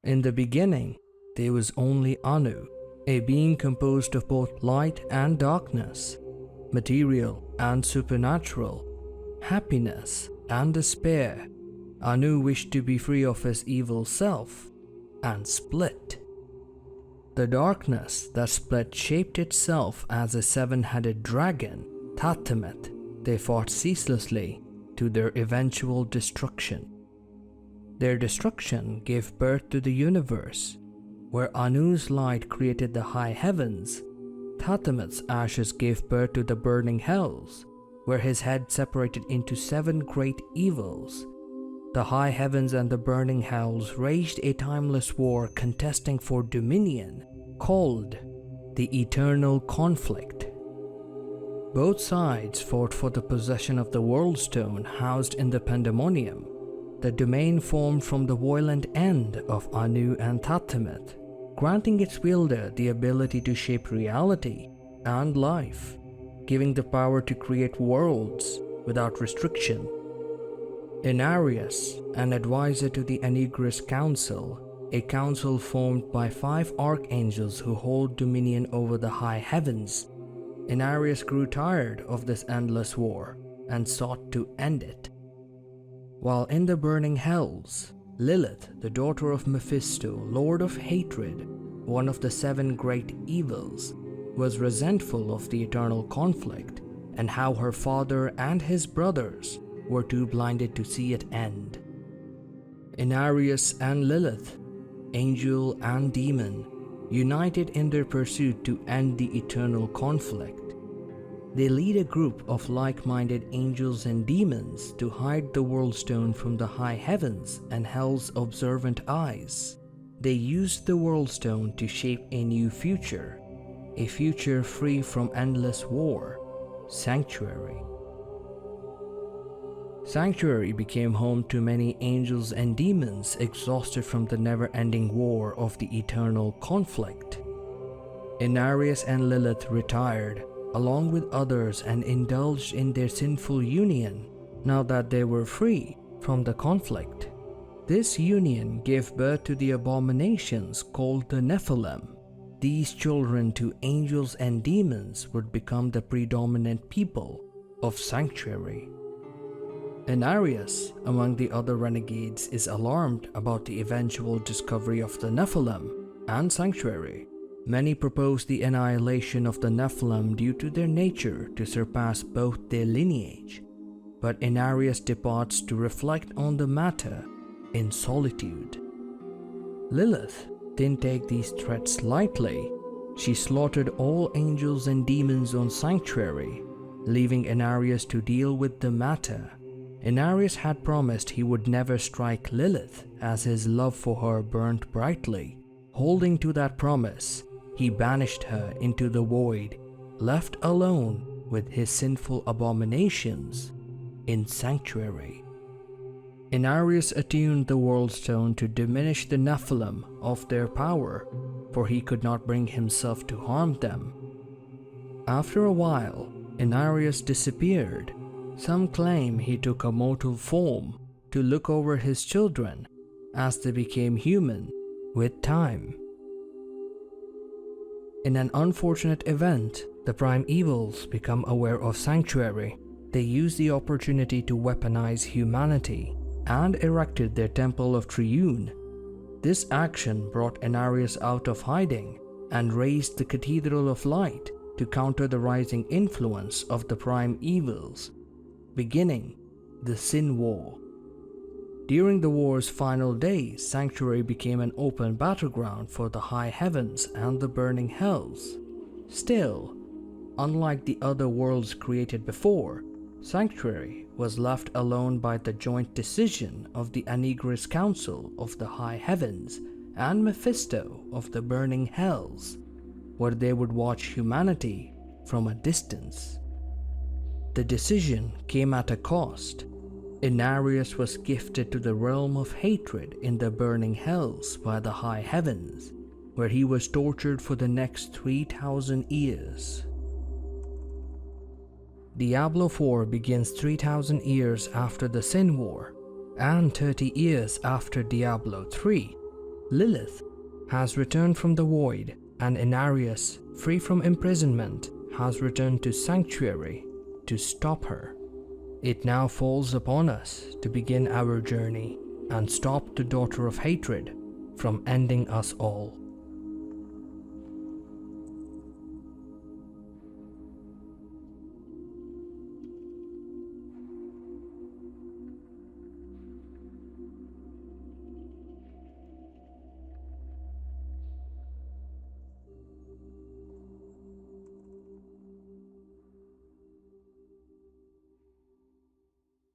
In the beginning, there was only Anu, a being composed of both light and darkness, material and supernatural, happiness and despair. Anu wished to be free of his evil self and split. The darkness that split shaped itself as a seven-headed dragon, Tatamet. They fought ceaselessly to their eventual destruction. Their destruction gave birth to the universe, where Anu's light created the high heavens. Tatamet's ashes gave birth to the burning hells, where his head separated into seven great evils. The high heavens and the burning hells waged a timeless war contesting for dominion, called the Eternal Conflict. Both sides fought for the possession of the World Stone housed in the Pandemonium, the domain formed from the violent end of Anu and Tatamet, granting its wielder the ability to shape reality and life, giving the power to create worlds without restriction. Inarius, an advisor to the Anigris Council, a council formed by 5 archangels who hold dominion over the high heavens. Inarius grew tired of this endless war and sought to end it. While in the burning hells, Lilith, the daughter of Mephisto, Lord of Hatred, one of the 7 great evils, was resentful of the eternal conflict and how her father and his brothers were too blinded to see it end. Inarius and Lilith, angel and demon, united in their pursuit to end the eternal conflict. They lead a group of like-minded angels and demons to hide the World Stone from the high heavens and hell's observant eyes. They use the World Stone to shape a new future, a future free from endless war, Sanctuary. Sanctuary became home to many angels and demons exhausted from the never-ending war of the eternal conflict. Inarius and Lilith retired, along with others, and indulged in their sinful union now that they were free from the conflict. This union gave birth to the abominations called the Nephilim. These children to angels and demons would become the predominant people of Sanctuary. Inarius, among the other renegades, is alarmed about the eventual discovery of the Nephilim and Sanctuary. Many propose the annihilation of the Nephilim due to their nature to surpass both their lineage, but Inarius departs to reflect on the matter in solitude. Lilith didn't take these threats lightly. She slaughtered all angels and demons on Sanctuary, leaving Inarius to deal with the matter. Inarius had promised he would never strike Lilith as his love for her burnt brightly. Holding to that promise, he banished her into the void, left alone with his sinful abominations in Sanctuary. Inarius attuned the World Stone to diminish the Nephilim of their power, for he could not bring himself to harm them. After a while, Inarius disappeared. Some claim he took a mortal form to look over his children as they became human with time. In an unfortunate event, the prime evils become aware of Sanctuary. They use the opportunity to weaponize humanity and erected their Temple of Triune. This action brought Inarius out of hiding and raised the Cathedral of Light to counter the rising influence of the prime evils, beginning the Sin War. During the war's final days, Sanctuary became an open battleground for the high heavens and the burning hells. Still, unlike the other worlds created before, Sanctuary was left alone by the joint decision of the Anigris Council of the High Heavens and Mephisto of the Burning Hells, where they would watch humanity from a distance. The decision came at a cost. Inarius was gifted to the realm of hatred in the Burning Hells by the High Heavens, where he was tortured for the next 3,000 years. Diablo 4 begins 3,000 years after the Sin War and 30 years after Diablo 3. Lilith has returned from the void, and Inarius, free from imprisonment, has returned to Sanctuary to stop her. It now falls upon us to begin our journey and stop the Daughter of Hatred from ending us all.